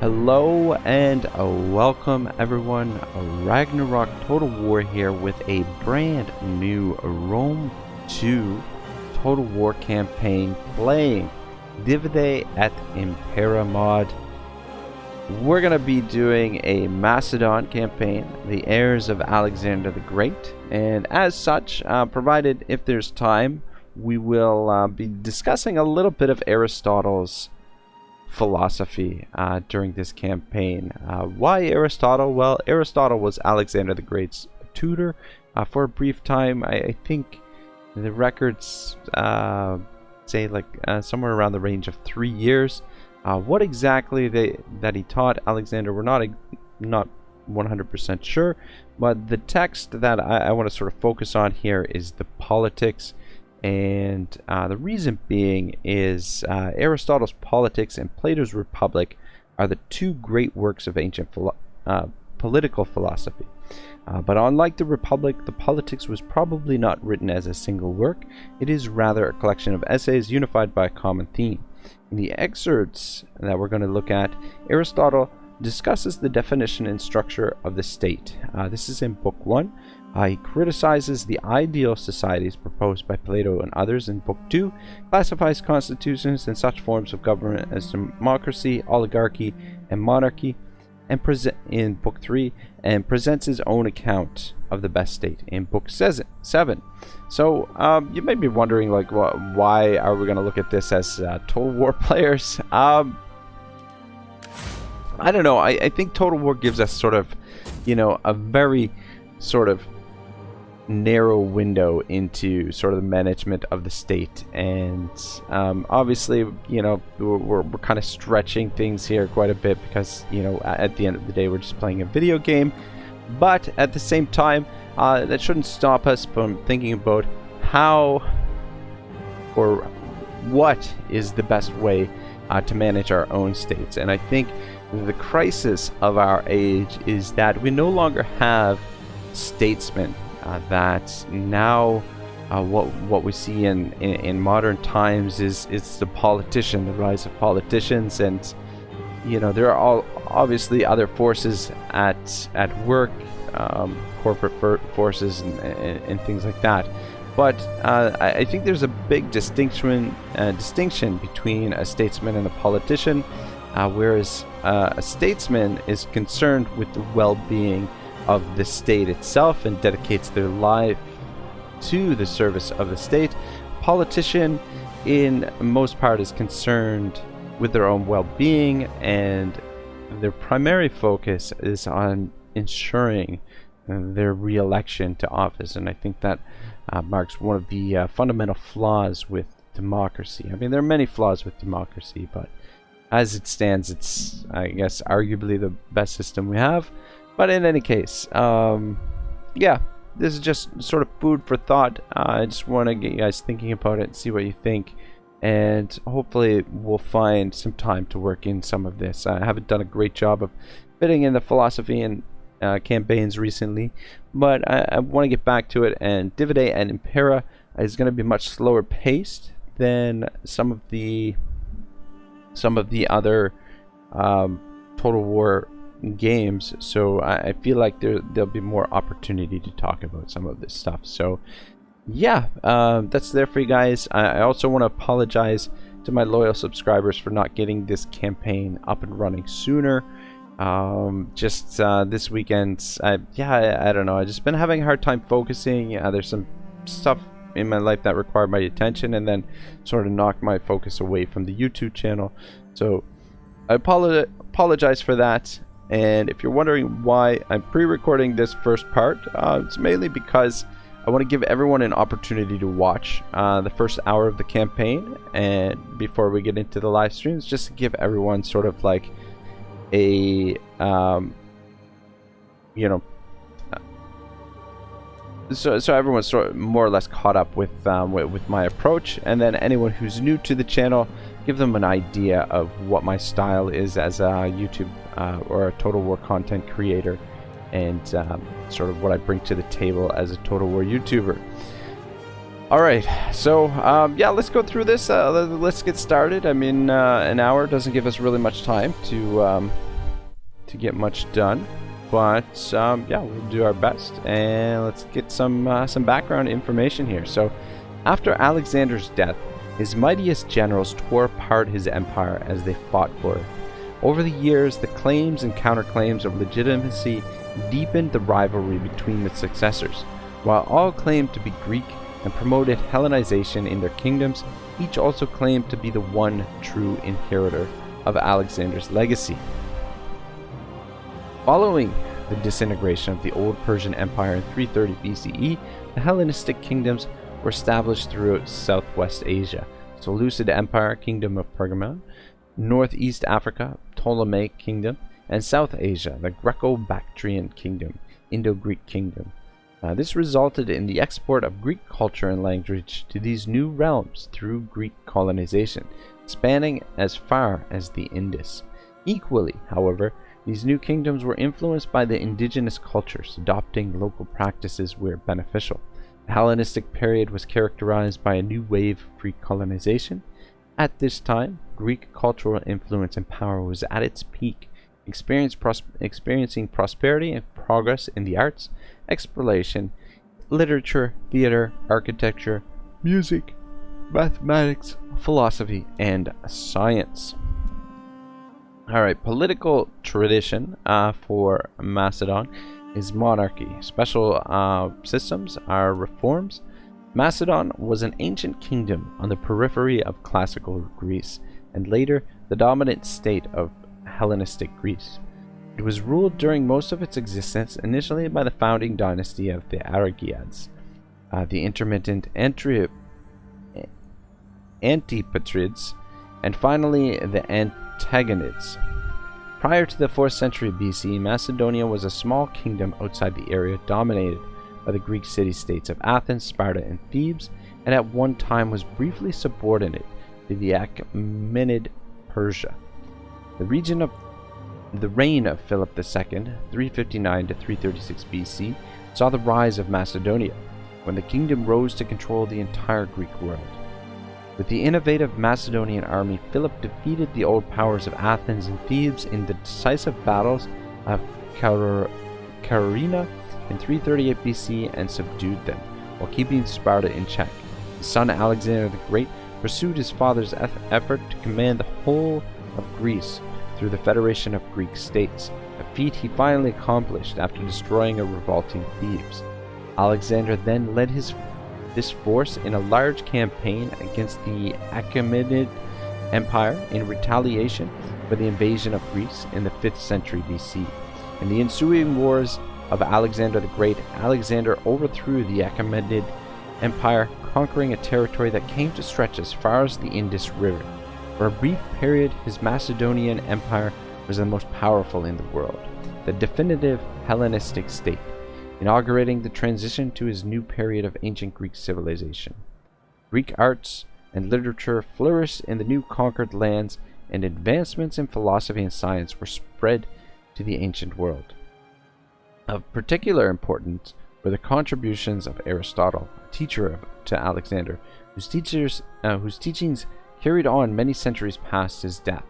Hello and welcome everyone, Ragnarok Total War here with a brand new Rome 2 Total War campaign playing Divide et Impera Mod. We're going to be doing a Macedon campaign, the Heirs of Alexander the Great, and as such, provided if there's time, we will be discussing a little bit of Aristotle's philosophy during this campaign. Why Aristotle? Well, Aristotle was Alexander the Great's tutor for a brief time. I think the records say like somewhere around the range of 3 years. What exactly that he taught Alexander, we're not 100% sure, but the text that I want to sort of focus on here is the politics. And the reason being is Aristotle's Politics and Plato's Republic are the two great works of ancient political philosophy. But unlike the Republic, the Politics was probably not written as a single work. It is rather a collection of essays unified by a common theme. In the excerpts that we're going to look at, Aristotle discusses the definition and structure of the state. This is in Book 1. He criticizes the ideal societies proposed by Plato and others in Book 2, classifies constitutions and such forms of government as democracy, oligarchy, and monarchy, and in Book 3, and presents his own account of the best state in Book 7. So you may be wondering, like, why are we going to look at this as Total War players? I don't know. I think Total War gives us sort of, a very sort of narrow window into sort of the management of the state, and obviously we're kind of stretching things here quite a bit because at the end of the day we're just playing a video game, but at the same time that shouldn't stop us from thinking about how or what is the best way to manage our own states. And I think the crisis of our age is that we no longer have statesmen. That now what we see in modern times is the politician, the rise of politicians, and there are all obviously other forces at work, corporate forces and things like that. But I think there's a big distinction between a statesman and a politician, whereas a statesman is concerned with the well-being of the state itself and dedicates their life to the service of the state. Politician, in most part, is concerned with their own well-being, and their primary focus is on ensuring their re-election to office. And I think that marks one of the fundamental flaws with democracy. I mean, there are many flaws with democracy, but as it stands, it's, I guess, arguably the best system we have. But in any case, yeah, this is just sort of food for thought. I just want to get you guys thinking about it and see what you think. And hopefully we'll find some time to work in some of this. I haven't done a great job of fitting in the philosophy and campaigns recently, but I want to get back to it. And Divide and Impera is going to be much slower paced than some of the other Total War games, so I feel like there'll be more opportunity to talk about some of this stuff. So yeah, that's there for you guys. I also want to apologize to my loyal subscribers for not getting this campaign up and running sooner. Just this weekend, I don't know, I've just been having a hard time focusing. There's some stuff in my life that required my attention and then sort of knocked my focus away from the YouTube channel. So I apologize for that. And if you're wondering why I'm pre-recording this first part, it's mainly because I want to give everyone an opportunity to watch the first hour of the campaign, and before we get into the live streams, just to give everyone sort of like a so everyone's sort of more or less caught up with my approach, and then anyone who's new to the channel, give them an idea of what my style is as a YouTube or a Total War content creator, and sort of what I bring to the table as a Total War YouTuber. Alright, so yeah, let's go through this. Let's get started. I mean, an hour doesn't give us really much time to to get much done, but yeah, we'll do our best, and let's get some background information here. So, after Alexander's death, his mightiest generals tore apart his empire as they fought for it. Over the years, the claims and counterclaims of legitimacy deepened the rivalry between the successors. While all claimed to be Greek and promoted Hellenization in their kingdoms, each also claimed to be the one true inheritor of Alexander's legacy. Following the disintegration of the old Persian Empire in 330 BCE, the Hellenistic Kingdoms were established throughout Southwest Asia: Seleucid Empire, Kingdom of Pergamon; Northeast Africa, Ptolemaic Kingdom; and South Asia, the Greco-Bactrian Kingdom, Indo-Greek Kingdom. This resulted in the export of Greek culture and language to these new realms through Greek colonization, spanning as far as the Indus. Equally, however, these new kingdoms were influenced by the indigenous cultures, adopting local practices where beneficial. The Hellenistic period was characterized by a new wave of Greek colonization. At this time, Greek cultural influence and power was at its peak, experiencing prosperity and progress in the arts, exploration, literature, theater, architecture, music, mathematics, philosophy, and science. Alright, political tradition for Macedon is monarchy. Special systems are reforms. Macedon was an ancient kingdom on the periphery of classical Greece, and later the dominant state of Hellenistic Greece. It was ruled during most of its existence initially by the founding dynasty of the Argeads, the intermittent Antipatrids, and finally the Antagonids. Prior to the 4th century BC, Macedonia was a small kingdom outside the area dominated by the Greek city-states of Athens, Sparta, and Thebes, and at one time was briefly subordinate to the Achaemenid Persia. The reign of Philip II, 359 to 336 BC, saw the rise of Macedonia, when the kingdom rose to control the entire Greek world. With the innovative Macedonian army, Philip defeated the old powers of Athens and Thebes in the decisive battles of Carina in 338 BC and subdued them, while keeping Sparta in check. His son Alexander the Great pursued his father's effort to command the whole of Greece through the Federation of Greek States, a feat he finally accomplished after destroying a revolting Thebes. Alexander then led this force in a large campaign against the Achaemenid Empire in retaliation for the invasion of Greece in the 5th century BC. In the ensuing wars of Alexander the Great, Alexander overthrew the Achaemenid Empire, conquering a territory that came to stretch as far as the Indus River. For a brief period, his Macedonian empire was the most powerful in the world, the definitive Hellenistic state, inaugurating the transition to his new period of ancient Greek civilization. Greek arts and literature flourished in the new conquered lands, and advancements in philosophy and science were spread to the ancient world. Of particular importance were the contributions of Aristotle, a teacher to Alexander, whose teachings carried on many centuries past his death.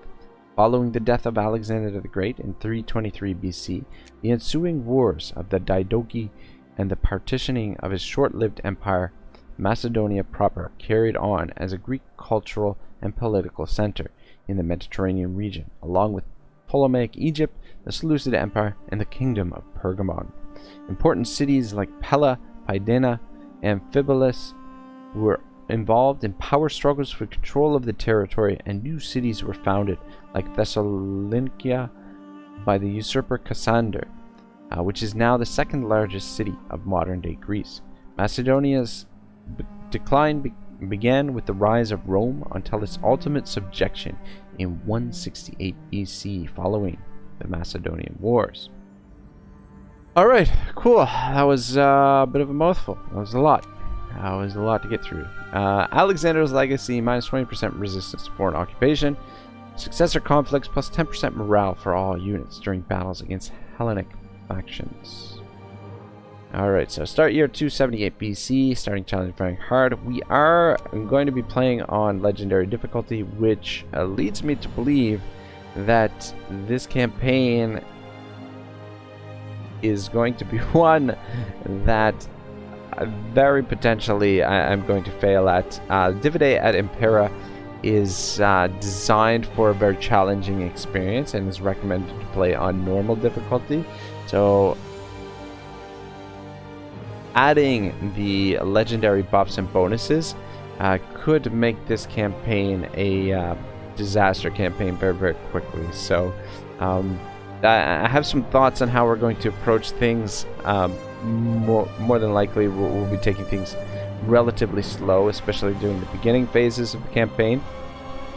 Following the death of Alexander the Great in 323 BC, the ensuing wars of the Diadochi and the partitioning of his short-lived empire, Macedonia proper carried on as a Greek cultural and political center in the Mediterranean region, along with Ptolemaic Egypt, the Seleucid Empire, and the Kingdom of Pergamon. Important cities like Pella, Pydena, and Amphipolis were involved in power struggles for control of the territory, and new cities were founded, like Thessalonica, by the usurper Cassander, which is now the second largest city of modern-day Greece. Macedonia's decline began with the rise of Rome until its ultimate subjection in 168 BC, following the Macedonian Wars. Alright, cool. That was a bit of a mouthful. That was a lot. That was a lot to get through. Alexander's legacy, minus 20% resistance to foreign occupation. Successor conflicts, plus 10% morale for all units during battles against Hellenic factions. Alright, so start year 278 BC, starting challenge very hard. We are going to be playing on legendary difficulty, which leads me to believe that this campaign is going to be one that very potentially I'm going to fail at. Divide at Impera is designed for a very challenging experience and is recommended to play on normal difficulty. So adding the legendary buffs and bonuses could make this campaign a disaster campaign very, very quickly. So I have some thoughts on how we're going to approach things. More than likely we'll be taking things relatively slow, especially during the beginning phases of the campaign,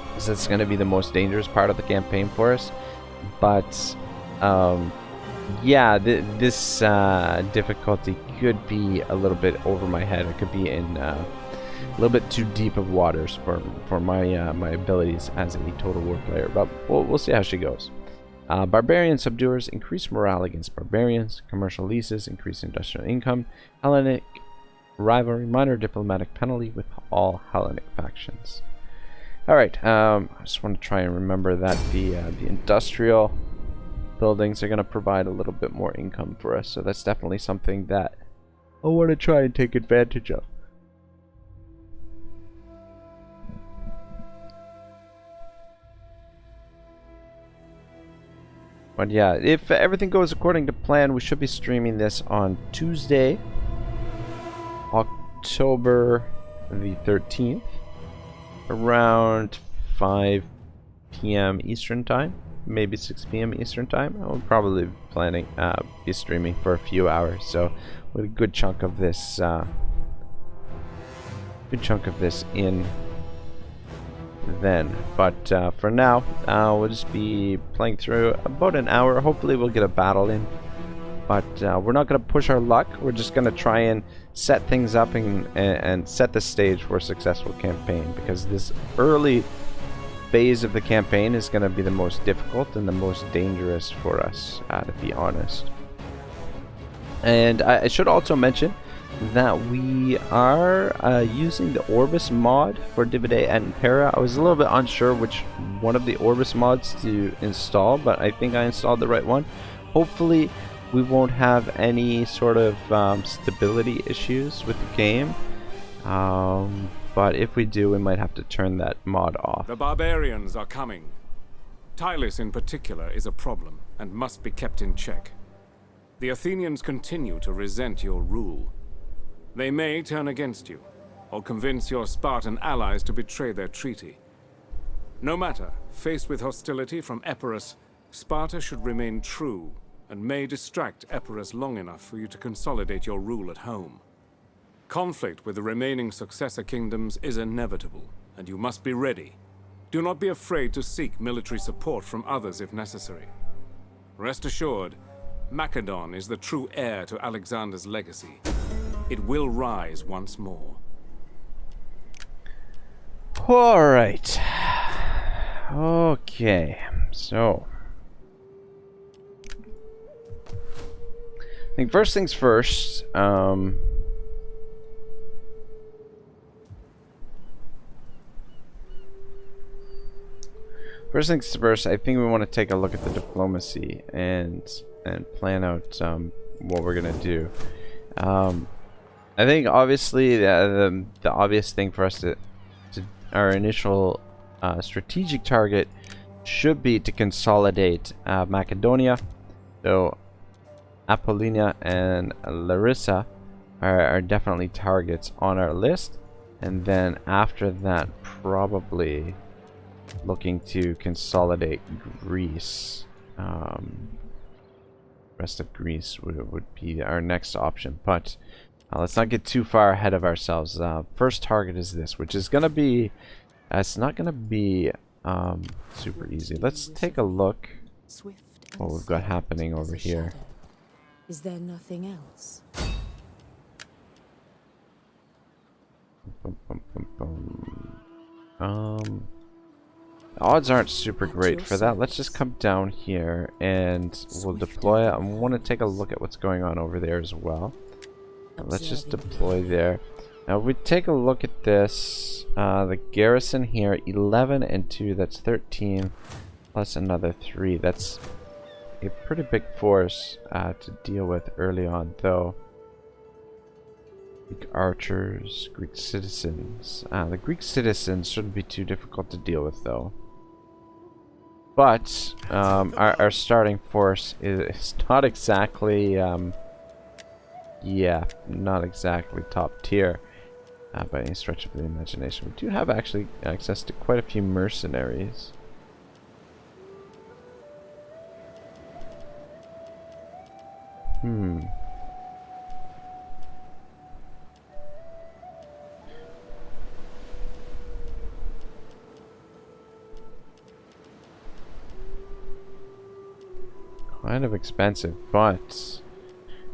because that's going to be the most dangerous part of the campaign for us. But yeah, this difficulty could be a little bit over my head. It could be in a little bit too deep of waters for my my abilities as a Total War player, but we'll see how she goes. Barbarian subduers increase morale against barbarians. Commercial leases increase industrial income. Hellenic rivalry, minor diplomatic penalty with all Hellenic factions. Alright, I just want to try and remember that the industrial buildings are going to provide a little bit more income for us, so that's definitely something that I want to try and take advantage of. But yeah, if everything goes according to plan, we should be streaming this on Tuesday, October the 13th, around 5 p.m. Eastern Time, maybe 6 p.m. Eastern Time. I'm probably be planning be streaming for a few hours, so with a good chunk of this in then. But for now, we'll just be playing through about an hour. Hopefully we'll get a battle in, but we're not going to push our luck. We're just going to try and set things up and set the stage for a successful campaign, because this early phase of the campaign is going to be the most difficult and the most dangerous for us, to be honest. And I should also mention that we are using the Orbis mod for Divide and Impera. I was a little bit unsure which one of the Orbis mods to install, but I think I installed the right one. Hopefully we won't have any sort of stability issues with the game, but if we do, we might have to turn that mod off. The barbarians are coming. Tylis in particular is a problem and must be kept in check. The Athenians continue to resent your rule. They may turn against you, or convince your Spartan allies to betray their treaty. No matter, faced with hostility from Epirus, Sparta should remain true, and may distract Epirus long enough for you to consolidate your rule at home. Conflict with the remaining successor kingdoms is inevitable, and you must be ready. Do not be afraid to seek military support from others if necessary. Rest assured, Macedon is the true heir to Alexander's legacy. It will rise once more. Alright. Okay. So I think first things first, I think we want to take a look at the diplomacy and plan out what we're gonna do. I think obviously the obvious thing for us to our initial strategic target should be to consolidate Macedonia. So Apollonia and Larissa are definitely targets on our list, and then after that probably looking to consolidate Greece. Rest of Greece would be our next option, but let's not get too far ahead of ourselves. First target is this, which is gonna be it's not gonna be super easy. Let's take a look what we've got happening over here. Is there nothing else? Odds aren't super great for that. Let's just come down here and we'll deploy it. I want to take a look at what's going on over there as well. Let's just deploy there. Now if we take a look at this, the garrison here, 11 and 2, that's 13, plus another 3, that's a pretty big force to deal with early on, though. Greek archers, Greek citizens. The Greek citizens shouldn't be too difficult to deal with, though. But our starting force is not exactly, yeah, not exactly top tier by any stretch of the imagination. We do have actually access to quite a few mercenaries. Kind of expensive, but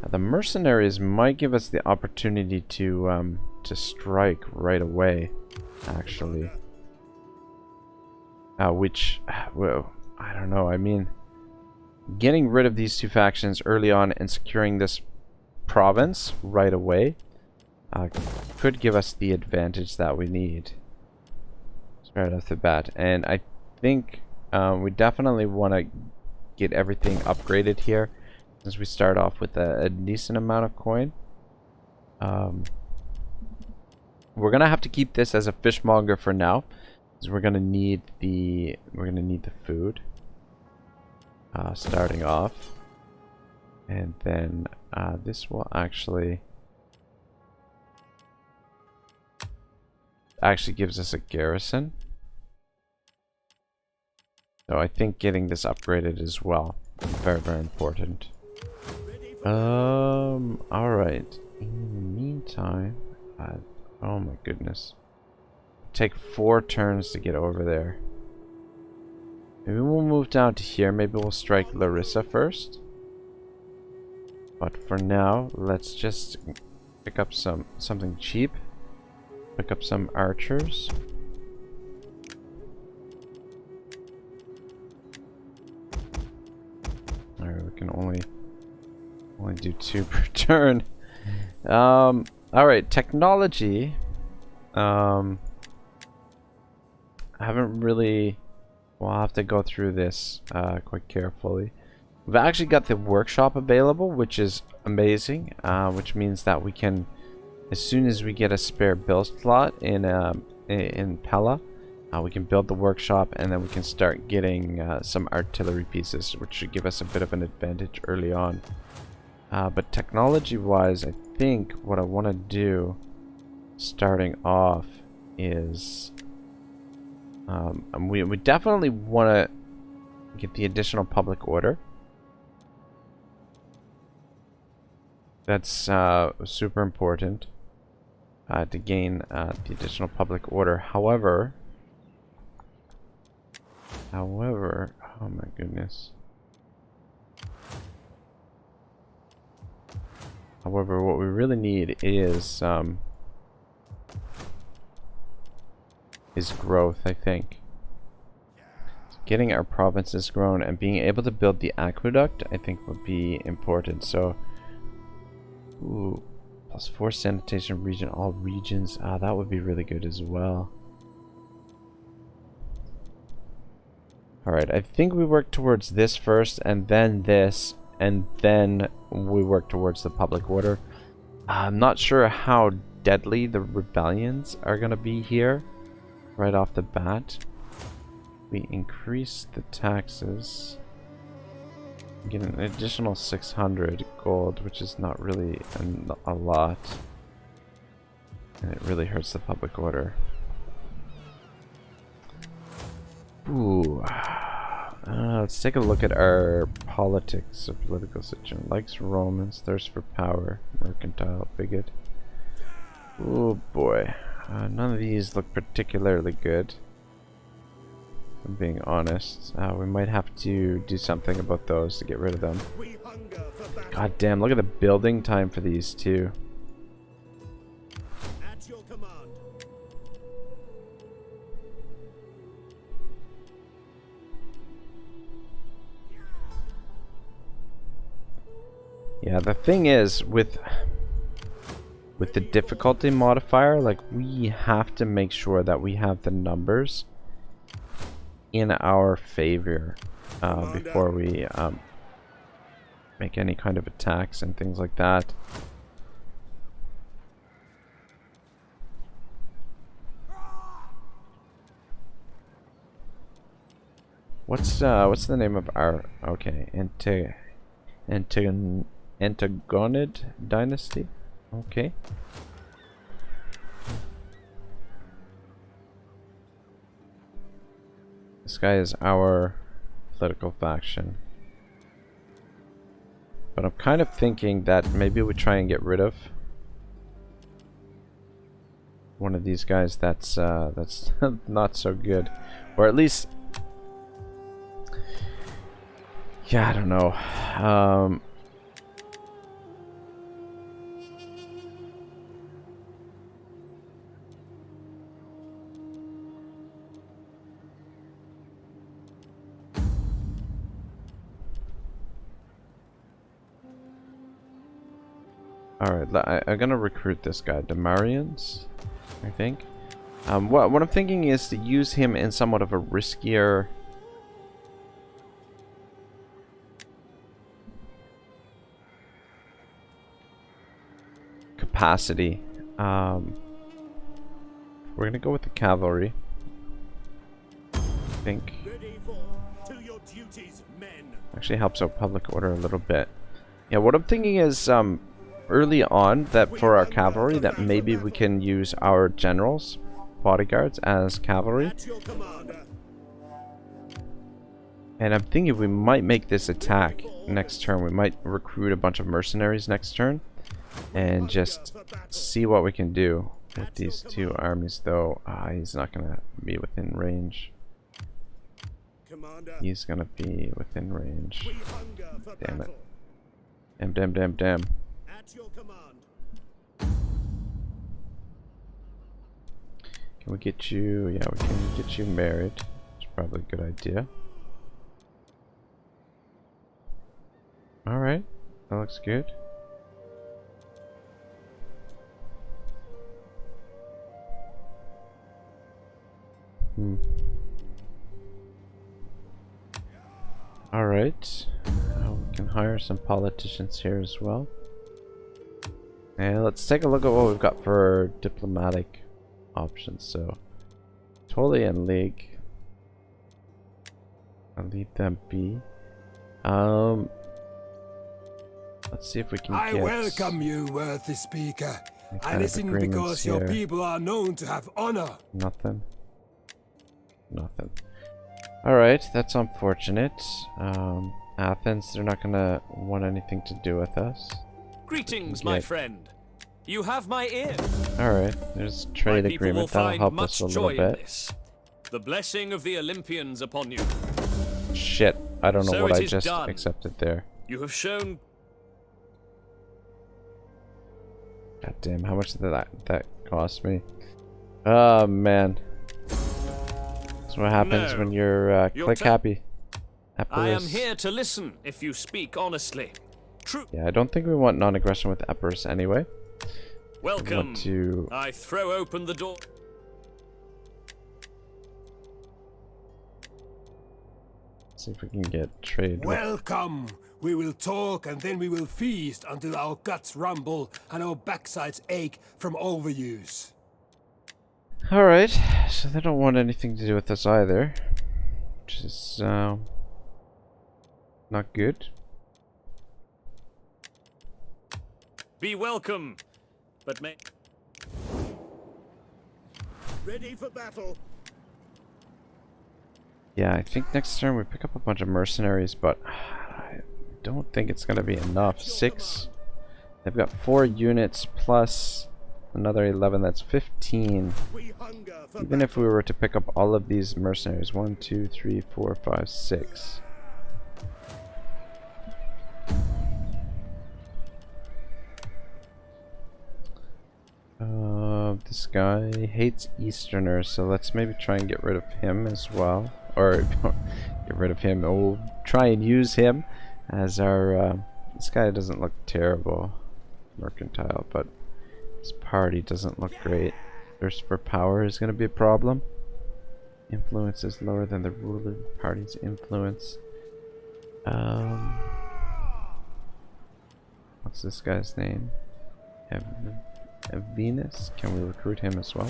the mercenaries might give us the opportunity to strike right away, actually. Which, well, I don't know. I mean, getting rid of these two factions early on and securing this province right away could give us the advantage that we need right off the bat. And I think we definitely want to get everything upgraded here, since we start off with a decent amount of coin. We're gonna have to keep this as a fishmonger for now, because we're gonna need the food starting off, and then this will actually gives us a garrison. So I think getting this upgraded as well is very, very important. Alright. In the meantime, oh my goodness. Take 4 turns to get over there. Maybe we'll move down to here. Maybe we'll strike Larissa first. But for now, let's just pick up something cheap. Pick up some archers. Alright, we can only do 2 per turn. Alright, technology. I haven't really... We'll have to go through this quite carefully. We've actually got the workshop available, which is amazing. Which means that we can, as soon as we get a spare build slot in Pella, we can build the workshop, and then we can start getting some artillery pieces, which should give us a bit of an advantage early on. But technology-wise, I think what I want to do, starting off, is we definitely want to get the additional public order. That's super important to gain the additional public order. However, oh my goodness. However, what we really need is growth, I think. Getting our provinces grown and being able to build the aqueduct, I think, would be important. So, ooh, +4 sanitation region, all regions. That would be really good as well. Alright, I think we work towards this first, and then this, and then we work towards the public order. I'm not sure how deadly the rebellions are going to be here right off the bat. We increase the taxes. Get an additional 600 gold, which is not really a lot. And it really hurts the public order. Ooh. Let's take a look at our politics, or political situation. Likes Romans, thirst for power, mercantile, bigot. Oh boy. None of these look particularly good, if I'm being honest. We might have to do something about those to get rid of them. God damn, look at the building time for these two. At your command. Yeah, the thing is, with the difficulty modifier, like, we have to make sure that we have the numbers in our favor before we make any kind of attacks and things like that. What's the name of our Antigonid dynasty? Okay. This guy is our political faction. But I'm kind of thinking that maybe we try and get rid of one of these guys that's not so good. Or at least, yeah, I don't know. Alright, I'm gonna recruit this guy, Demarians, I think. What I'm thinking is to use him in somewhat of a riskier capacity. We're gonna go with the cavalry, I think. Actually helps out public order a little bit. Yeah, what I'm thinking is early on that for our cavalry that maybe we can use our generals, bodyguards as cavalry. And I'm thinking we might make this attack next turn. We might recruit a bunch of mercenaries next turn and just see what we can do with these two armies, though. He's not gonna be within range. He's gonna be within range. Damn it. Damn. Can we get you? Yeah, we can get you married. It's probably a good idea. Alright, that looks good. Alright, we can hire some politicians here as well. And let's take a look at what we've got for diplomatic options. So, totally in league. I'll leave them be. Let's see if we can get. I welcome you, worthy speaker. I listen because here. your people are known to have honor. Nothing. Alright, that's unfortunate. Athens, they're not gonna want anything to do with us. Greetings, my friend. You have my ear. Alright, there's a trade agreement that'll help us a little bit. The blessing of the Olympians upon you. Shit, I don't know So what I it is just done. accepted there. You have shown. God damn, how much did that cost me? Oh man. That's what happens when you're click happy. I am here to listen if you speak honestly. True. Yeah, I don't think we want non-aggression with Epirus anyway. Welcome. To... I throw open the door. See if we can get trade. Welcome. We will talk and then we will feast until our guts rumble and our backsides ache from overuse. Alright, so they don't want anything to do with us either. Which is not good. Be welcome, but may. Ready for battle. Yeah, I think next turn we pick up a bunch of mercenaries, but I don't think it's gonna be enough. 6. They've got 4 units plus another 11. That's 15. Even if we were to pick up all of these mercenaries, 1, 2, 3, 4, 5, 6. This guy hates Easterners, so let's maybe try and get rid of him as well. Or get rid of him. We'll try and use him as our. This guy doesn't look terrible, mercantile, but his party doesn't look great. Thirst for power is going to be a problem. Influence is lower than the ruling party's influence. What's this guy's name? Venus. Can we recruit him as well?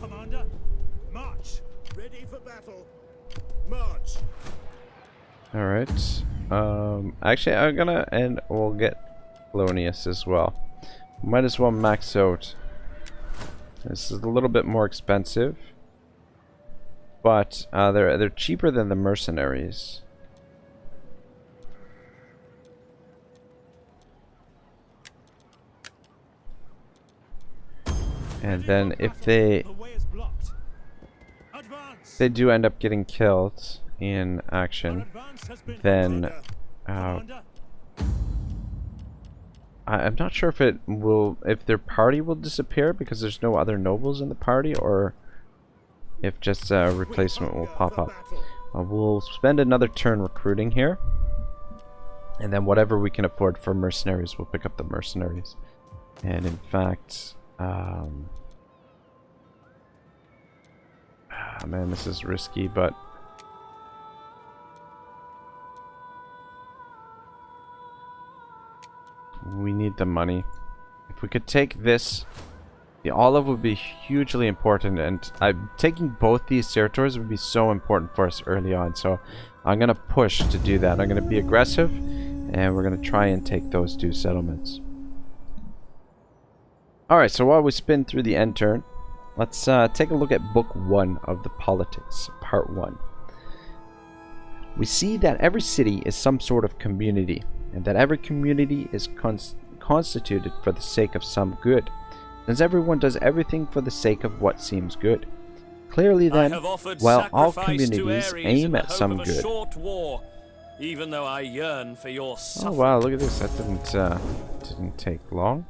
Commander, march. Ready for battle. March. All right. Actually, I'm gonna and we'll get Polonius as well. Might as well max out. This is a little bit more expensive, but they're cheaper than the Mercenaries. And then if they do end up getting killed in action, then I'm not sure if if their party will disappear because there's no other nobles in the party, or if just a replacement will pop up. We'll spend another turn recruiting here, and then whatever we can afford for mercenaries, we'll pick up the mercenaries. And in fact, man, this is risky, but we need the money. If we could take this, the olive would be hugely important, and taking both these territories would be so important for us early on. So I'm going to push to do that. I'm going to be aggressive, and we're going to try and take those two settlements. Alright, so while we spin through the end turn, let's take a look at Book 1 of the Politics, Part 1. We see that every city is some sort of community, and that every community is constituted for the sake of some good, since everyone does everything for the sake of what seems good. Clearly then, while all communities aim at some good... War, even though I yearn for your suffering. Oh wow, look at this, that didn't take long.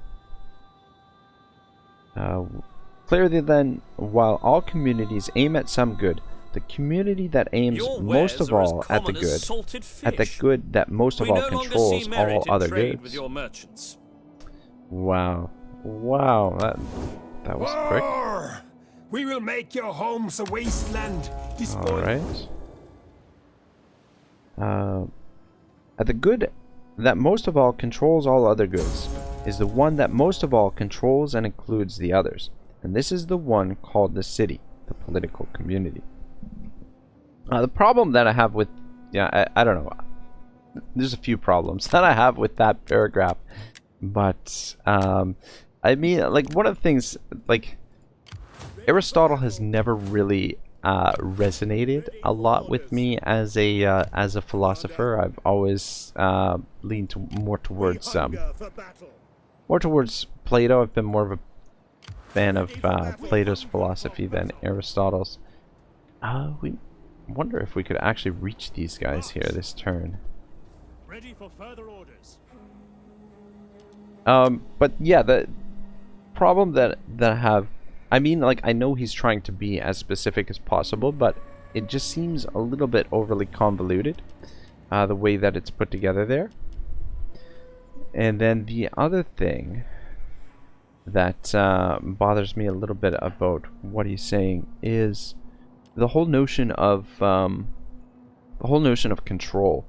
Clearly then, while all communities aim at some good, the community that aims most of all at the good that most of all controls all other goods. Wow. Wow, that was quick. We will make your homes a wasteland. Alright. At the good that most of all controls all other goods is the one that most of all controls and includes the others. And this is the one called the city, the political community. The problem that I have with... yeah, I don't know. There's a few problems that I have with that paragraph. But, I mean, like, one of the things, like, Aristotle has never really resonated a lot with me as a philosopher. I've always leaned more towards Plato. I've been more of a fan of Plato's philosophy than Aristotle's. We wonder if we could actually reach these guys here this turn. Ready for further orders. But yeah, the problem that I have, I mean, like, I know he's trying to be as specific as possible, but it just seems a little bit overly convoluted, the way that it's put together there. And then the other thing that bothers me a little bit about what he's saying is the whole notion of control.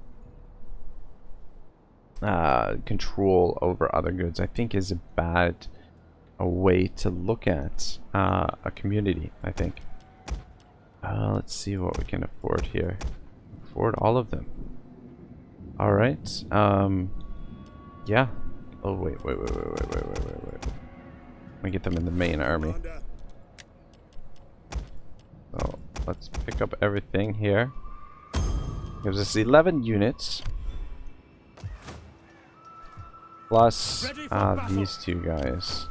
Control over other goods, I think, is a bad way to look at a community, I think. Let's see what we can afford here. Afford all of them. Alright. Yeah. Oh, wait. Let me get them in the main army. So, let's pick up everything here. Gives us 11 units. Plus these two guys.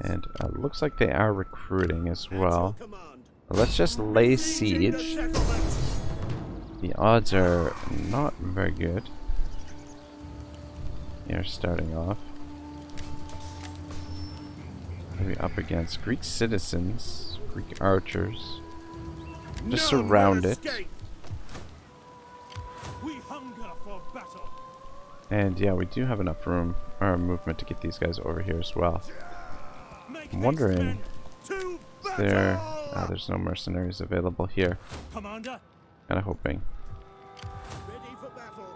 And looks like they are recruiting as well. Let's just lay siege. The odds are not very good. Here, starting off. What are we up against? Greek citizens, Greek archers. Just surround it. And yeah, we do have enough room or movement to get these guys over here as well. I'm wondering, is there? There's no mercenaries available here. Commander, Kind of hoping. ready for battle.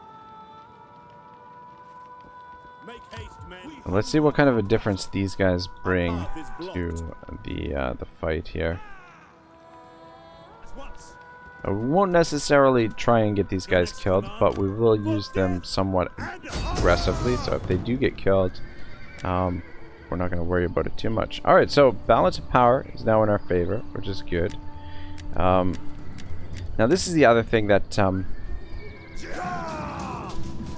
Make haste, men. Let's see what kind of a difference these guys bring to the fight here. At once. We won't necessarily try and get these guys killed, but we will use them somewhat aggressively. So if they do get killed, we're not going to worry about it too much. Alright, so balance of power is now in our favor, which is good. Now this is the other thing that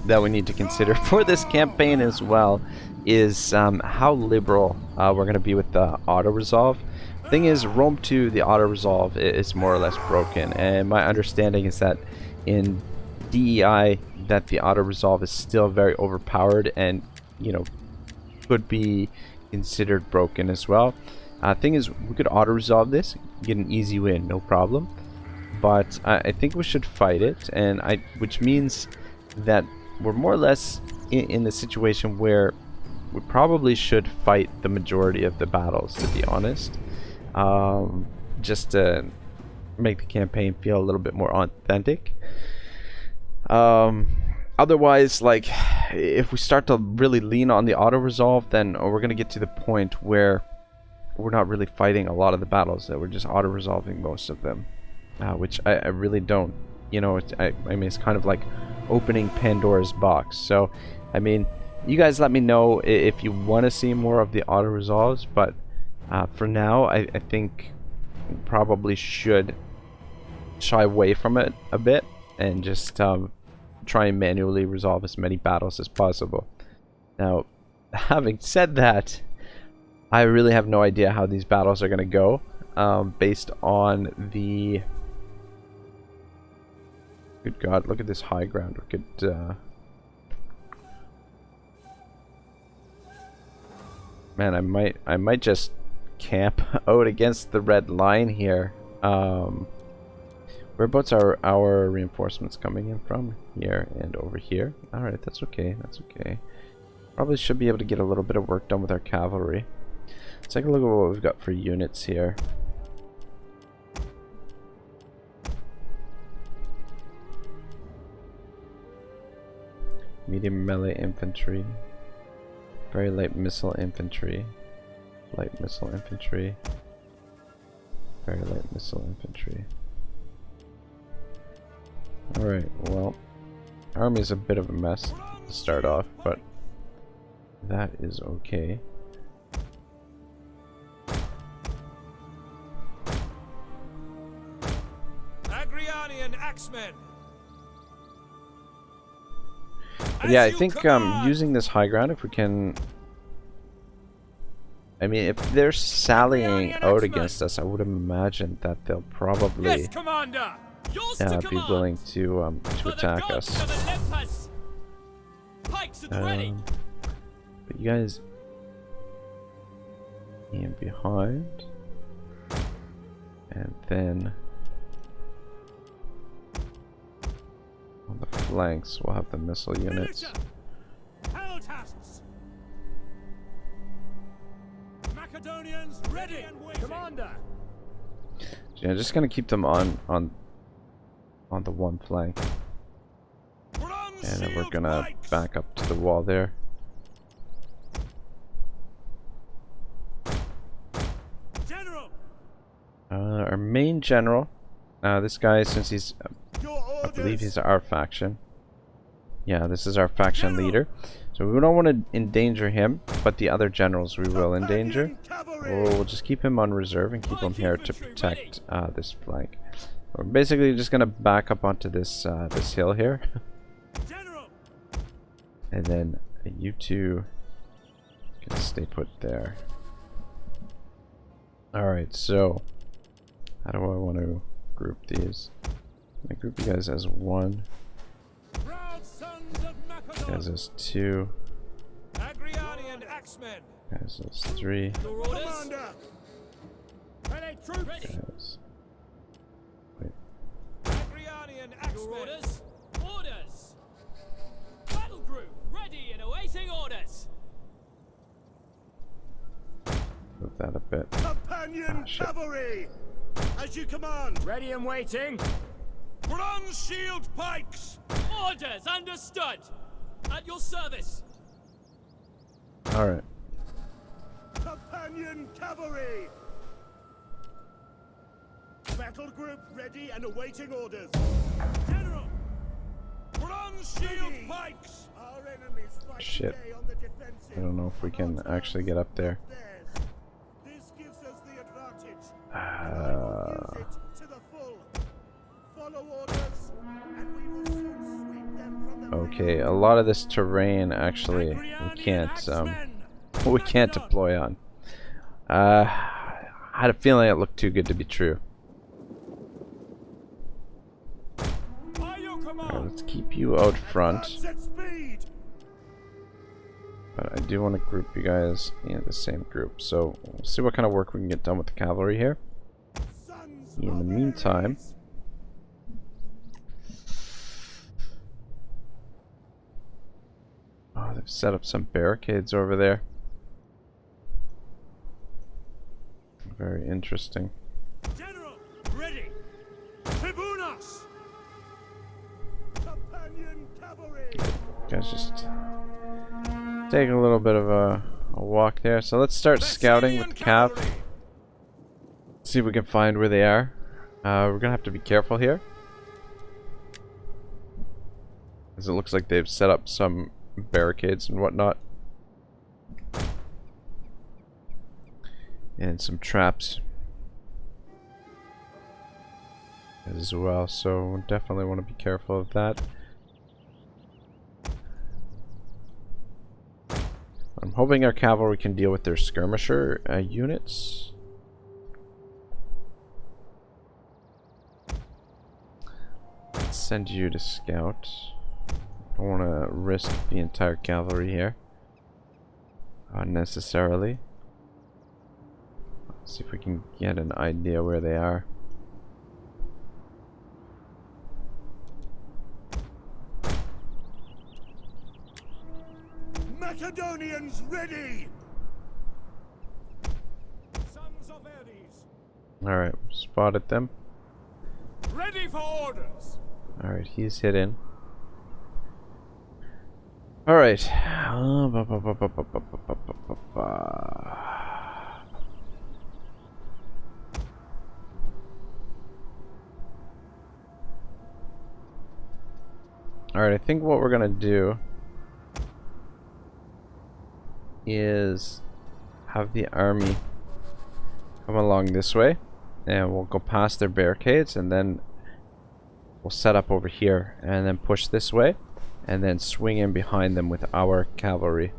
that we need to consider for this campaign as well, is how liberal we're going to be with the auto-resolve. Thing is, Rome 2, the auto-resolve is more or less broken, and my understanding is that in DEI that the auto-resolve is still very overpowered and, you know, could be considered broken as well. Thing is, we could auto-resolve this, get an easy win, no problem. But I think we should fight it, and which means that we're more or less in the situation where we probably should fight the majority of the battles, to be honest. Just to make the campaign feel a little bit more authentic. Otherwise, like, if we start to really lean on the auto-resolve, then we're going to get to the point where we're not really fighting a lot of the battles, that we're just auto-resolving most of them. Which I really don't, you know, I mean, it's kind of like opening Pandora's box. So, I mean, you guys let me know if you want to see more of the auto-resolves, but for now, I think we probably should shy away from it a bit and just try and manually resolve as many battles as possible. Now, having said that, I really have no idea how these battles are going to go based on the... Good God, look at this high ground. We could... Man, I might just camp out against the red line here. Whereabouts are our reinforcements coming in from? Here and over here. Alright, that's okay, that's okay. Probably should be able to get a little bit of work done with our cavalry. Let's take a look at what we've got for units here. Medium melee infantry. Very light missile infantry. Light missile infantry. Very light missile infantry. Alright, well, army's a bit of a mess to start off, but that is okay. Agrianian axemen. But yeah, I think using this high ground, if we can... I mean, if they're sallying out against us, I would imagine that they'll probably be willing to attack us. But you guys aim behind, and then on the flanks we'll have the missile units. Macedonians ready and waiting. Commander. So yeah, just gonna keep them on the one flank, and then we're gonna back up to the wall there. General. Our main general, this guy, since he's I believe he's our faction. Yeah, this is our faction leader. So we don't want to endanger him, but the other generals we will endanger. We'll just keep him on reserve and keep him here to protect this flank. We're basically just gonna back up onto this this hill here, and then you two can stay put there. All right, so how do I want to group these? I group you guys as one. You guys as two. Agrianian axemen. You guys as three. Your orders. Guys. Wait. Agrianian axemen. Your orders. Orders. Battle group ready and awaiting orders. Move that a bit. Prepare Companion shit. cavalry! As you command! Ready and waiting. Bronze shield pikes! Orders understood. At your service. Alright. Companion cavalry! Battle group ready and awaiting orders. General! Bronze shield pikes! Our enemies fight Shit. today on the defensive. I don't know if we can actually get up there. This gives us the advantage. Uh, Use it to the full. Follow orders, and we will soon sweep them from the okay, a lot of this terrain actually we can't deploy on. I had a feeling it looked too good to be true. Alright, let's keep you out front. But I do want to group you guys in the same group. So we'll see what kind of work we can get done with the cavalry here. In the meantime, oh, they've set up some barricades over there. Very interesting. General, ready. Tribunas. Companion cavalry. Guys, just take a little bit of a walk there. So let's start scouting with the cav. See if we can find where they are. We're gonna have to be careful here, as it looks like they've set up some barricades and whatnot, and some traps as well. So definitely want to be careful of that. I'm hoping our cavalry can deal with their skirmisher units. Let's send you to scout. Don't want to risk the entire cavalry here unnecessarily. Let's see if we can get an idea where they are. Macedonians ready. Sons of Ares. Alright, spotted them. Ready for orders. Alright, he's hidden. Alright. Alright, I think what we're gonna do is have the army come along this way, and we'll go past their barricades, and then we'll set up over here and then push this way and then swing in behind them with our cavalry.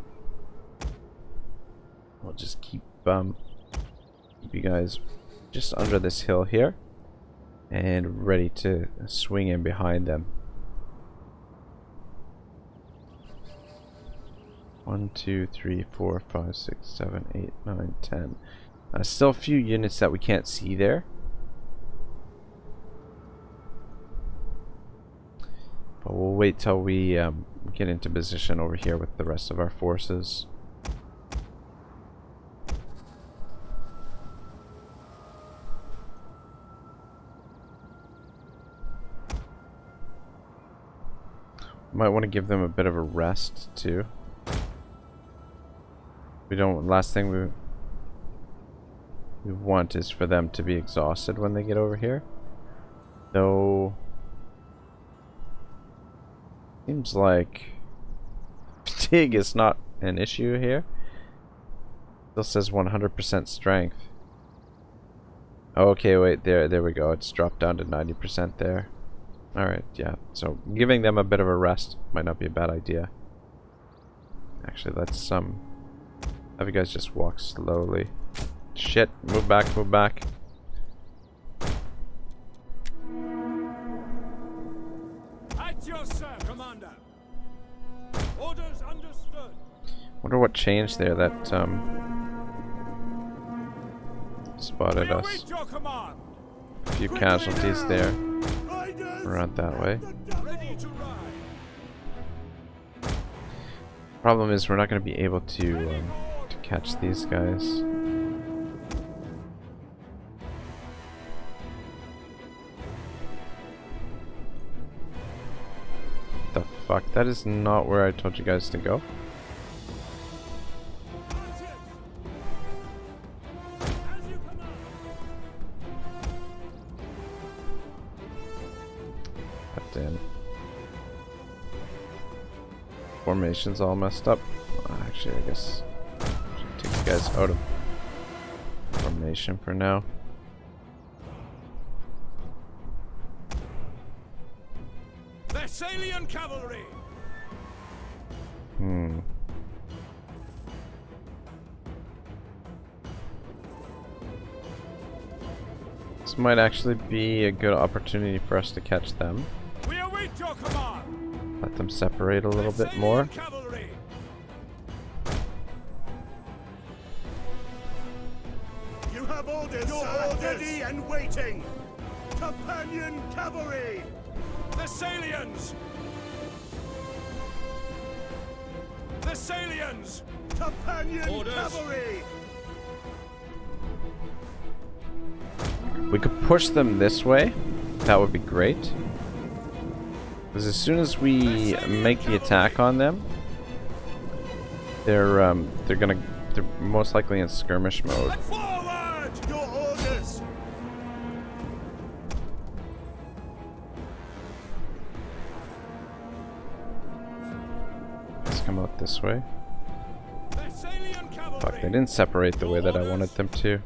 We'll just keep you guys just under this hill here and ready to swing in behind them. 1, 2, 3, 4, 5, 6, 7, 8, 9, 10. Still a few units that we can't see there. But we'll wait till we get into position over here with the rest of our forces. Might want to give them a bit of a rest too. We don't. Last thing we want is for them to be exhausted when they get over here. Though seems like fatigue is not an issue here. Still says 100% strength. Okay, wait, there we go. It's dropped down to 90% there. Alright, yeah. So giving them a bit of a rest might not be a bad idea. Actually, let's have you guys just walk slowly. Shit, move back, move back. At your service, Commander. Orders understood. Wonder what changed there that spotted us. Await your command. A few casualties there. Around that way. Ready to ride. Problem is we're not going to be able to catch these guys. That is not where I told you guys to go. Damn. Formation's all messed up. Actually, I guess I should take you guys out of formation for now. Thessalian cavalry. This might actually be a good opportunity for us to catch them. We await your command. Let them separate a little bit more. Cavalry. You have orders, sir. Ready and waiting. Companion cavalry. Thessalians. Thessalians. Companion cavalry. We could push them this way. That would be great. Because as soon as we make the attack on them, they're most likely in skirmish mode. Forward! Your orders! Let's come out this way. Thessalian cavalry. Fuck, they didn't separate the way that I wanted them to.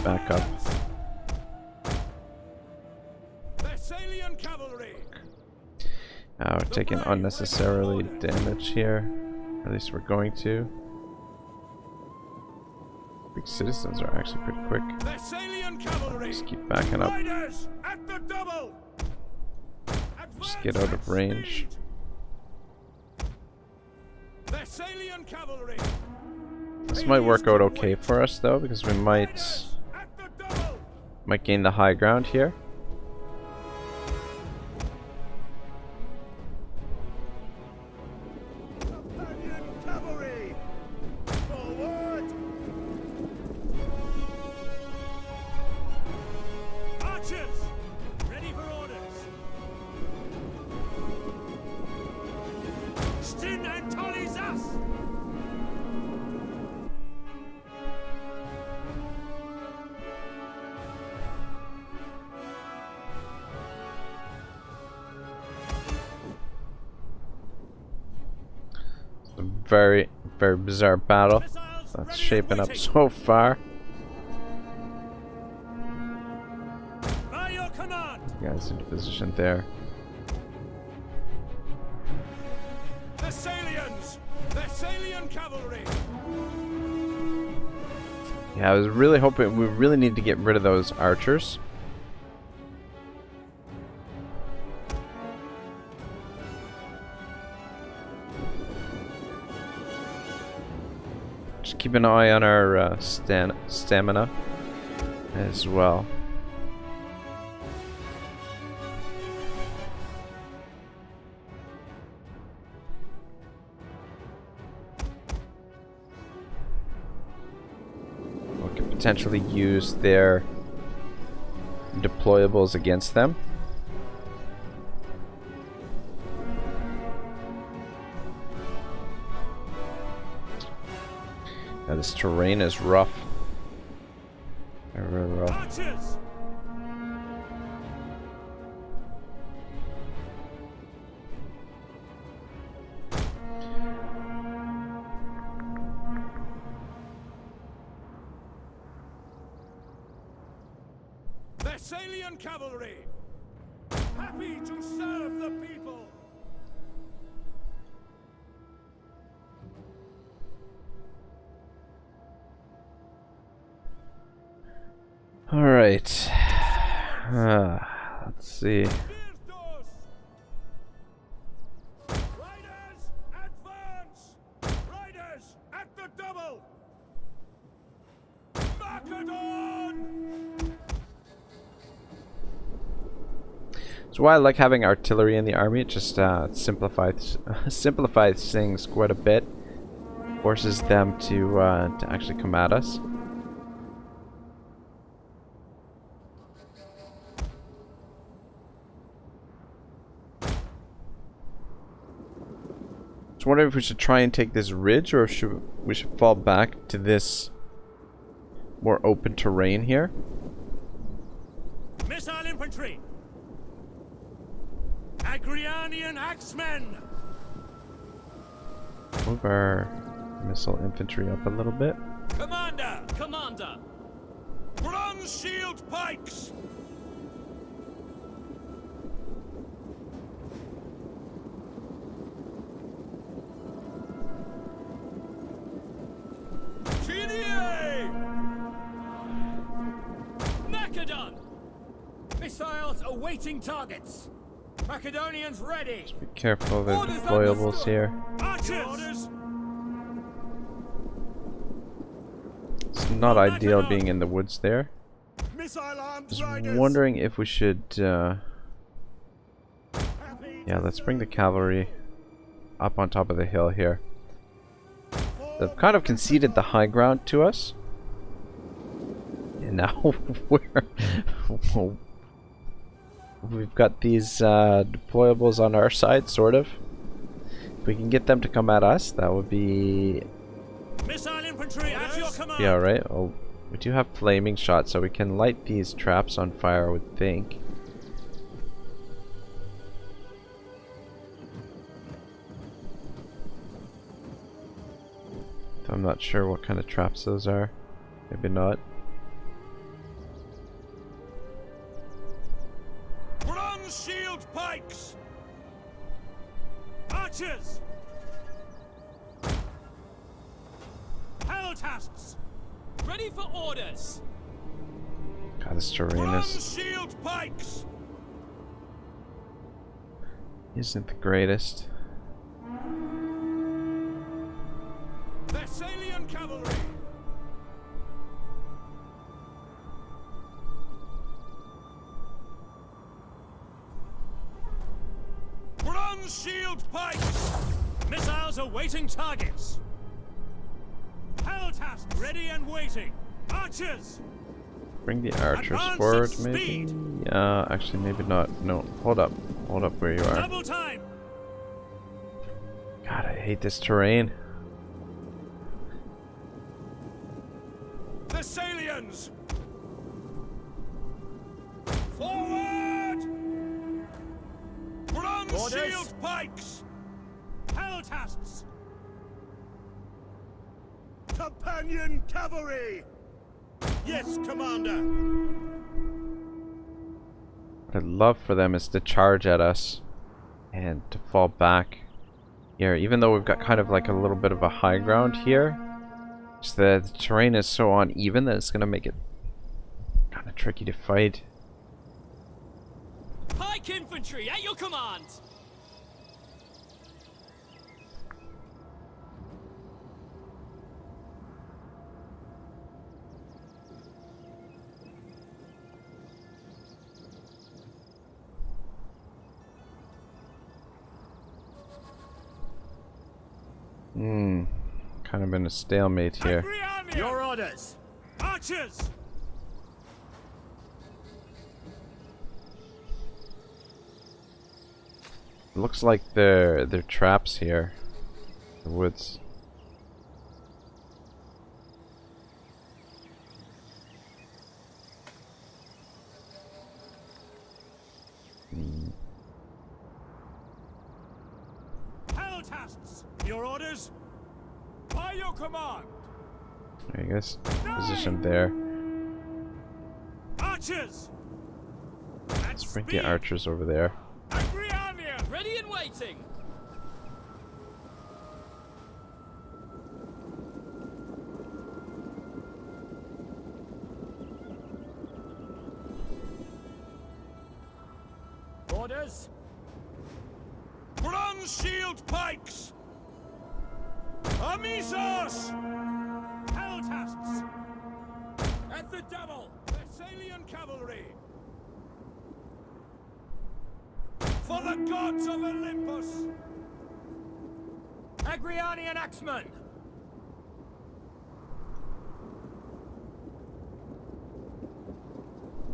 Back up. Thessalian cavalry. We're taking unnecessarily damage here. At least we're going to. Big citizens are actually pretty quick. Thessalian cavalry. Just keep backing up. Riders at the double. Just get out of range. Thessalian cavalry. This might work out okay for us though, because we might gain the high ground here. Companion cavalry. Forward. Archers, ready for orders. Stin and Tolly's us. Very, very bizarre battle that's shaping up so far. By your command. You guys into position there. Thessalians, Thessalian cavalry. Yeah, I was really hoping we really need to get rid of those archers. Just keep an eye on our stamina as well. We could potentially use their deployables against them. Now this terrain is rough. Very rough. Archers. Thessalian cavalry. Happy to serve the people. All right. Let's see. Riders, advance! Riders at the double! Macedon! So why I like having artillery in the army, it just simplifies things quite a bit. Forces them to actually come at us. was wondering if we should try and take this ridge, or should we fall back to this more open terrain here. Missile infantry! Agrianian axemen! Move our missile infantry up a little bit. Commander! Commander! Bronze shield pikes! GDA! Macedon! Missiles awaiting targets! Macedonians ready! Be careful of the deployables here. Archers! It's not ideal being in the woods there. Missile armed Just riders! wondering if we should yeah, let's bring the cavalry up on top of the hill here. They've kind of conceded the high ground to us. And now we've got these deployables on our side, sort of. If we can get them to come at us, that would be Missile infantry at your command! alright. Oh, we do have flaming shots, so we can light these traps on fire, I would think. I'm not sure what kind of traps those are. Maybe not. Bronze shield pikes! Archers! Peltasts! Ready for orders! God, this terrain Bronze shield pikes! isn't the greatest. Thessalian cavalry! Bronze shield pikes! Missiles awaiting targets! Peltasts ready and waiting! Archers! Bring the archers Advance at forward, speed. maybe? Yeah, actually, maybe not. No, hold up. Hold up where you are. Double time! God, I hate this terrain. Thessalians! Forward! Bronze shield pikes! Peltasts! Companion cavalry! Yes, Commander! What I'd love for them is to charge at us and to fall back here, even though we've got kind of like a little bit of a high ground here. Just the terrain is so uneven that it's going to make it kind of tricky to fight. Pike infantry at your command! Kind of in a stalemate here. Your orders! Archers! Looks like they're traps here. The woods. Peltasts! Your orders? By your command! I guess positioned there. Archers! Let's bring the archers over there. Agriania! Ready and waiting! Orders? Bronze shield pikes! Amisos! Peltasts! At the double! Thessalian cavalry! For the gods of Olympus! Agrianian axemen!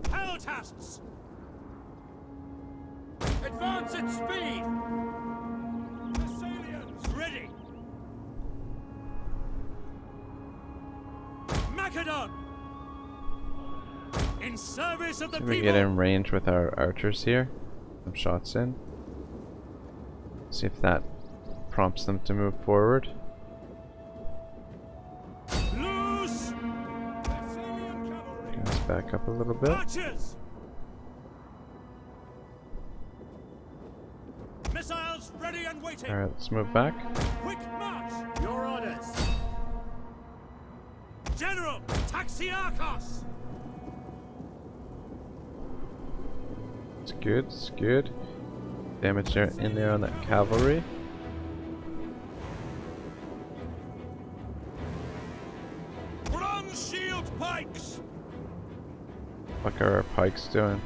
Peltasts! Advance at speed! Thessalians ready! Macedon! In service of the See if we people! get in range with our archers here. Some shots in. See if that prompts them to move forward. Loose! Thessalian cavalry! Let's back up a little bit. Archers! Missiles ready and waiting! Alright, let's move back. Quick march! Your orders! General Taxiarchos! It's good, it's good. Damage there in there on that cavalry. Bronze shield pikes! What are our pikes doing?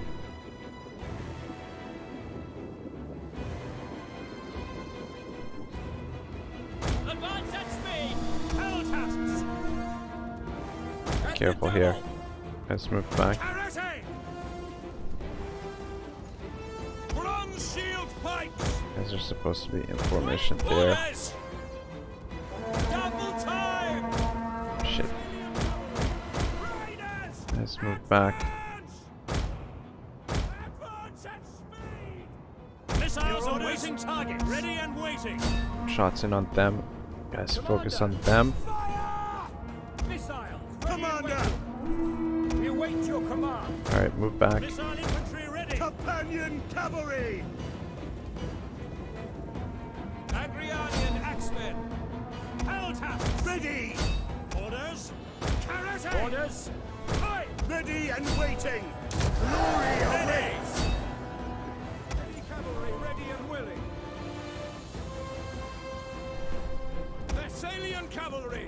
Advance at speed! Peltasts! Careful here. Let's move back. Karate! Bronze shield pikes! Guys are supposed to be in formation there. Orders! Double time! Shit. Riders! Let's move back. Advance at speed! Missiles awaiting target, ready and waiting. Shots in on them. Guys, focus on them. Fire! Missiles! Commander! We await your command. Alright, move back. Missile infantry ready. Companion cavalry! Agrianian axemen! Peltasts! Ready! Orders! Karate! Orders! Aye! Ready and waiting! Glory awaits! Heavy cavalry ready and willing! Thessalian cavalry!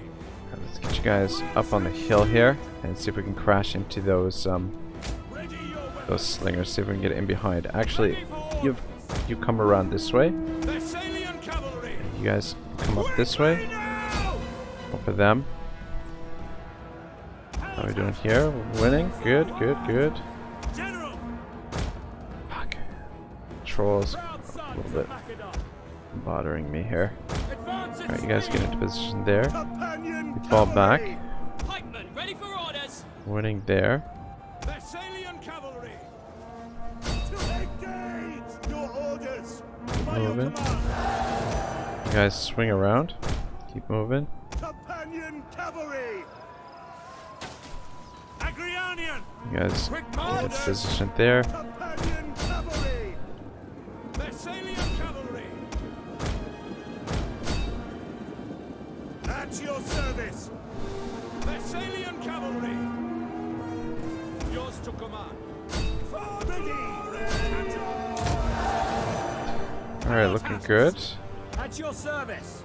Alright, let's get you guys up on the hill here and see if we can crash into those Ready your weapons! those slingers. See if we can get in behind. Actually, you come around this way. Thessalian cavalry! You guys come up this way. Now! Go for them. How are we doing here? We're winning. Good, good, good. General! Fuck. Trolls Proud a sons little of bit Macedon! bothering me here. Advance at Alright, you guys get speed! into position there. Companion We fall back. cavalry! Pikemen, ready for orders! Winning there. Thessalian cavalry! To engage! Your orders! By your Moving. command! You guys swing around. Keep moving. Companion cavalry! Agrianian! You guys Quick get into orders! position there. Companion cavalry! Thessalian cavalry! At your service! Thessalian cavalry! Yours to command! Alright, looking good. At your service!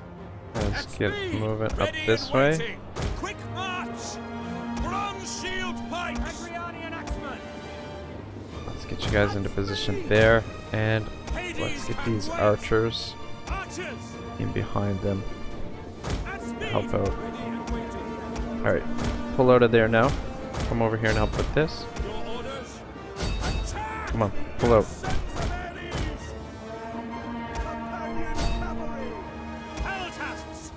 Let's At get speed, moving up ready this and way. waiting. Quick march! Bronze shield pikes! Agrianian axemen! Let's get you guys into position there. And let's get these archers Archers! in behind them. At speed! Help out. Ready and waiting. Alright, pull out of there now. Come over here and help with this. Your orders! Attack! Come on, pull out. Sons of Ares! Companion cavalry! Peltasts!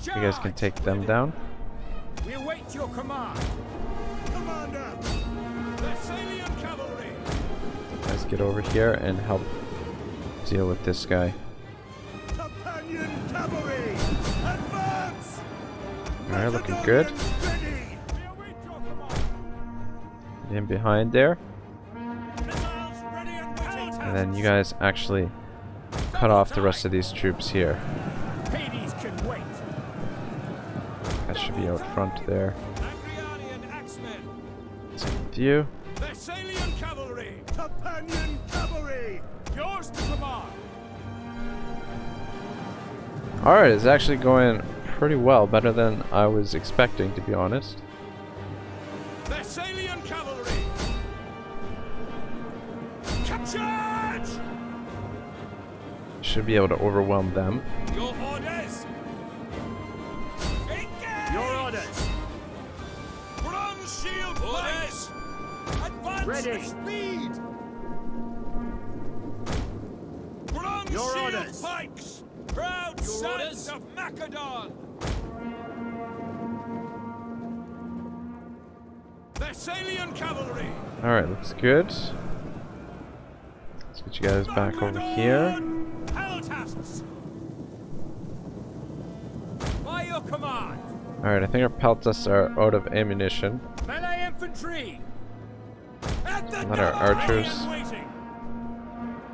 You guys can take them down. We await your command! Commander! Thessalian cavalry! Guys, get over here and help deal with this guy. Companion cavalry! Advance! Alright, looking good. Ready! We await your command! Get in behind there. Missiles ready and waiting! And then you guys actually cut off the rest of these troops here. Hades can wait! That should be out front there. Agrianian axemen! Same with you. Thessalian cavalry! Companion cavalry! Yours to command! Alright, it's actually going pretty well. Better than I was expecting, to be honest. Thessalian cavalry! Charge! Should be able to overwhelm them. Your orders! Engage! Your orders! Bronze shield orders! Advance ready! Speed! Bronze Your shield orders. pikes! Proud Your sons orders. of Macedon! Thessalian cavalry. Alright, looks good. Let's get you guys back over here. Peltasts. By your command. Alright, I think our peltasts are out of ammunition. Melee infantry. At the Let our archers waiting.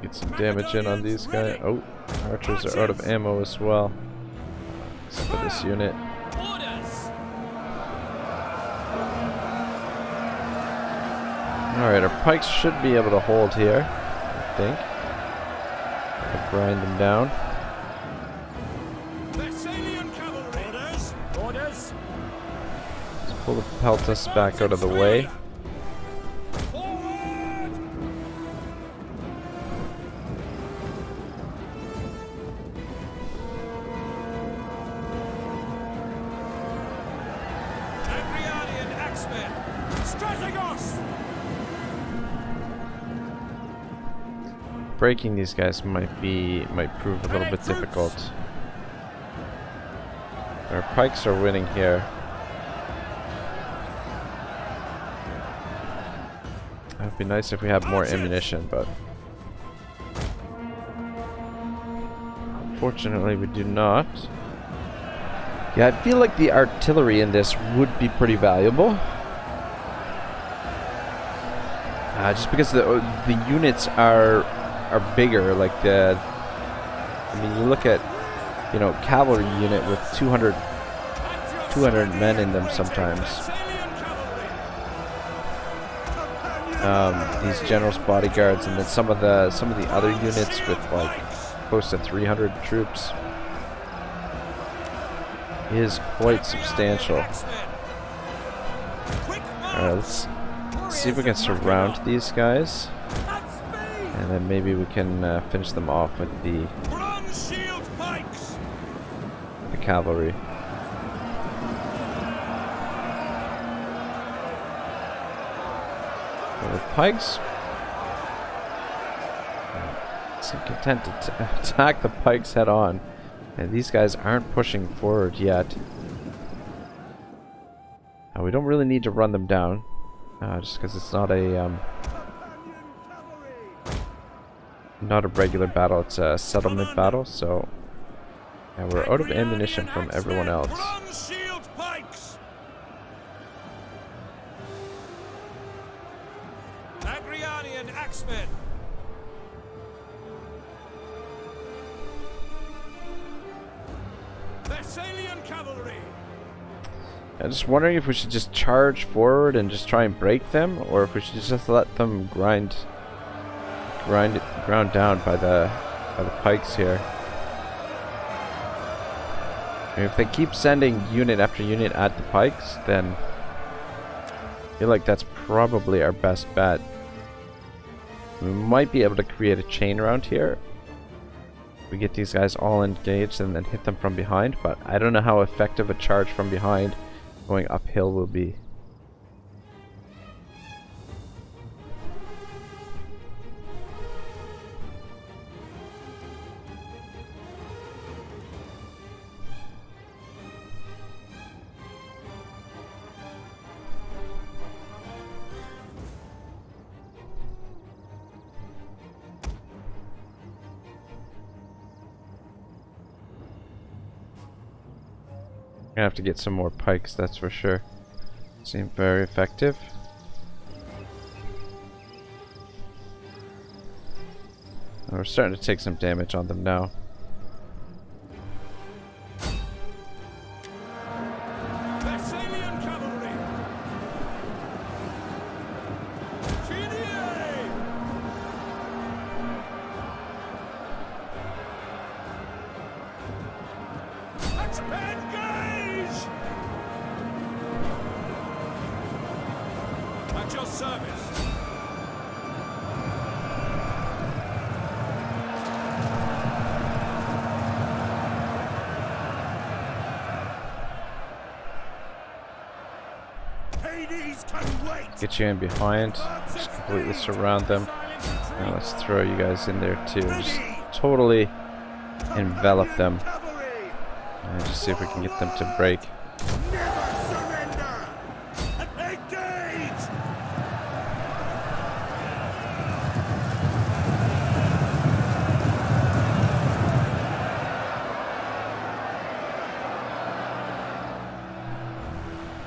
get some damage in on these guys. Oh, archers are out of ammo as well. Except for this unit. Orders. Alright, our pikes should be able to hold here, I think. I'll grind them down. Thessalian cavalry. Orders. Orders. Let's pull the peltasts back out of the way. Forward. Agrianian axemen. Strategos. Breaking these guys might prove a little bit difficult. Our pikes are winning here. It would be nice if we had more ammunition, but unfortunately we do not. Yeah, I feel like the artillery in this would be pretty valuable. Just because the units are bigger, like I mean, you look at, you know, cavalry unit with 200 men in them sometimes. These generals' bodyguards, and then some of the other units with like close to 300 troops is quite substantial. Alright, let's see if we can surround these guys. And then maybe we can finish them off with the cavalry. So the pikes seem content to attack the pikes head on, and these guys aren't pushing forward yet. We don't really need to run them down, just because it's not a regular battle, it's a settlement battle, so yeah, we're out of ammunition from everyone else. Agrianian axemen. Thessalian cavalry. I'm just wondering if we should just charge forward and just try and break them, or if we should just let them ground down by the pikes here. And if they keep sending unit after unit at the pikes, then I feel like that's probably our best bet. We might be able to create a chain around here. We get these guys all engaged and then hit them from behind, but I don't know how effective a charge from behind going uphill will be. Gonna have to get some more pikes, that's for sure. Seem very effective. And we're starting to take some damage on them now. Thessalian cavalry. Engage! At your service. Hades can wait. Get you in behind, just completely surround them. Now let's throw you guys in there too. Just totally envelop them. And just see if we can get them to break. Never surrender. Engage!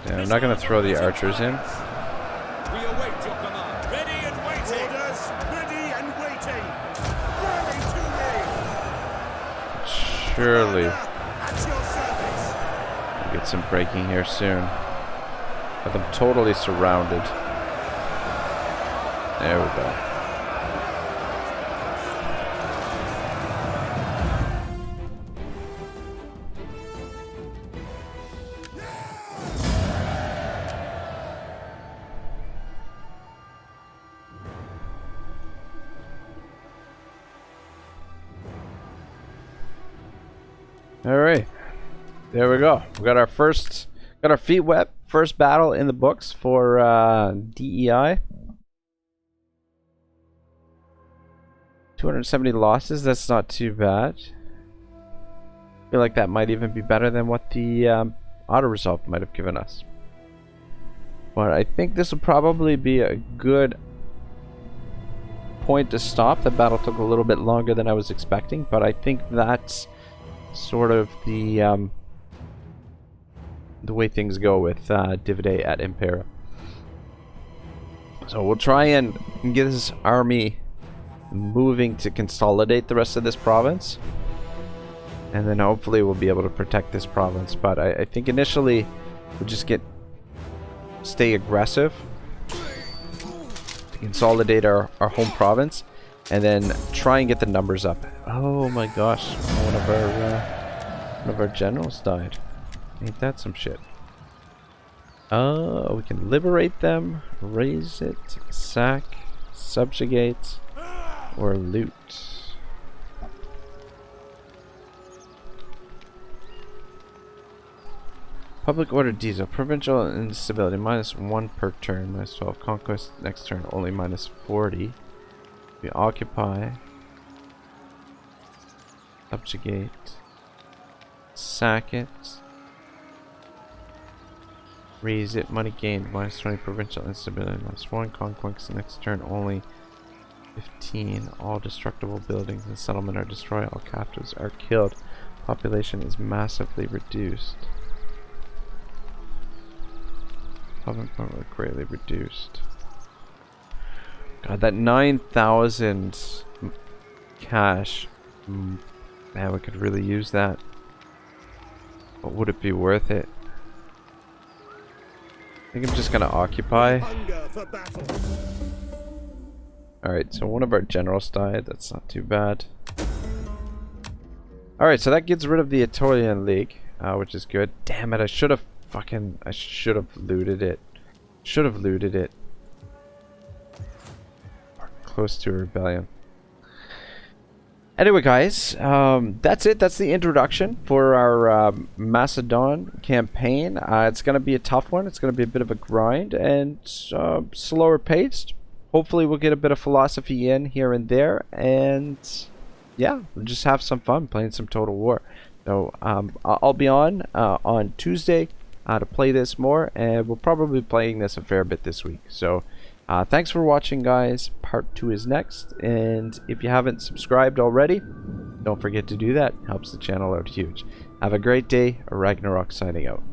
Yeah, I'm not going to throw the archers in. We await your command. Ready and waiting. Orders, ready and waiting. Rally to me. Surely At your service. we'll get some breaking here soon. Got them totally surrounded. There we go. Alright, there we go. We got our feet wet. First battle in the books for DEI. 270 losses, that's not too bad. I feel like that might even be better than what the auto-resolve might have given us. But I think this will probably be a good point to stop. The battle took a little bit longer than I was expecting, but I think that's sort of the way things go with Divide at Impera. So we'll try and get this army moving to consolidate the rest of this province, and then hopefully we'll be able to protect this province. But I think initially we'll just stay aggressive to consolidate our home province, and then try and get the numbers up. Oh my gosh, one of our generals died. Ain't that some shit? We can liberate them, raise it, sack, subjugate, or loot. Public order diesel, provincial instability -1 per turn, -12 conquest next turn, only -40. We occupy, subjugate, sack it, raise it, money gained, -20 provincial instability, -1 conquest next turn, only 15. All destructible buildings in settlement are destroyed, all captives are killed, population is massively reduced. Public greatly reduced. God, that 9,000 cash, man, we could really use that. But would it be worth it? I think I'm just gonna occupy. Hunger for battle. Alright, so one of our generals died. That's not too bad. Alright, so that gets rid of the Aetolian League, which is good. Damn it, I should have looted it. Should have looted it. Or close to a rebellion. Anyway, guys, that's it. That's the introduction for our Macedon campaign. It's going to be a tough one. It's going to be a bit of a grind and slower paced. Hopefully we'll get a bit of philosophy in here and there, and yeah, we'll just have some fun playing some Total War. So I'll be on Tuesday to play this more, and we'll probably be playing this a fair bit this week. So thanks for watching, guys. Part 2 is next, and if you haven't subscribed already, don't forget to do that. Helps the channel out huge. Have a great day. Ragnarok signing out.